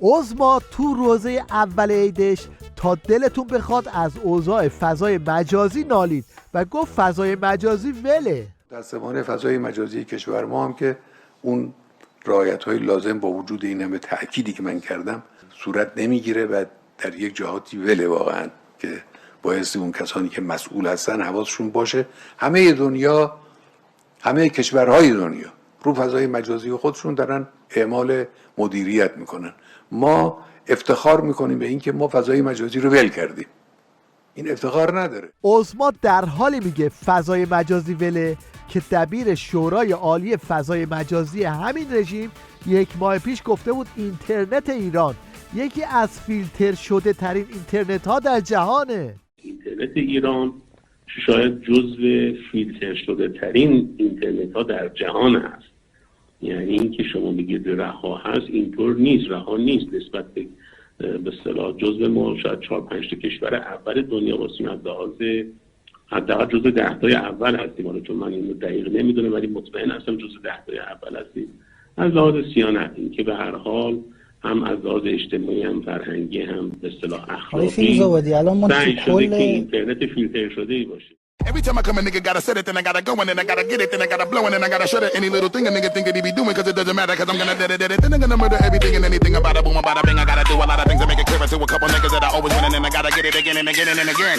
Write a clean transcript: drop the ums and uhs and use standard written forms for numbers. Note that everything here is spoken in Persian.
عظما تو روزه اول عیدش تا دلتون بخواد از اوضاع فضای مجازی نالید و گفت فضای مجازی وله. متاسفانه فضای مجازی کشور ما هم که اون رعایت‌های لازم با وجود این همه تأکیدی که من کردم صورت نمیگیره و در یک جهاتی وله واقعا که بایستی اون کسانی که مسئول هستن حواسشون باشه. همه دنیا، همه کشورهای دنیا رو فضای مجازی خودشون دارن اعمال مدیریت میکنن. ما افتخار میکنیم به این که ما فضای مجازی رو ول کردیم. این افتخار نداره. عظما در حالی میگه فضای مجازی وله که دبیر شورای عالی فضای مجازی همین رژیم 1 ماه پیش گفته بود اینترنت ایران یکی از فیلتر شده ترین اینترنت ها در جهانه. اینترنت ایران شاید جزو فیلتر شده ترین اینترنت ها در جهان هست. یعنی این که شما بگید رها هست، اینطور نیست. رها نیست. نسبت به اصطلاح جزو ما شاید 4-5 تا کشور اول دنیا باشیم. از لحاظ حداقل جزو 10 تای اول هستیم. حالا چون من اینو دقیق نمیدونم ولی مطمئن هستم جزو 10 تای اول هستیم. از لحاظ صیانت، این که به هر حال هم از لحاظ اجتماعی هم فرهنگی هم به اصطلاح اخلاقی سعی شده که اینترنت فیلتر شده ای باشه. Every time I come a nigga gotta set it, then I gotta go and then I gotta get it, then I gotta blow and then I gotta shut it. Any little thing a nigga think that he be doing, cause it doesn't matter, cause I'm gonna dead it, then I'm gonna murder everything and anything about a boom, about a bing. I gotta do a lot of things to make it clear to a couple niggas that I always win and then I gotta get it again and again and again.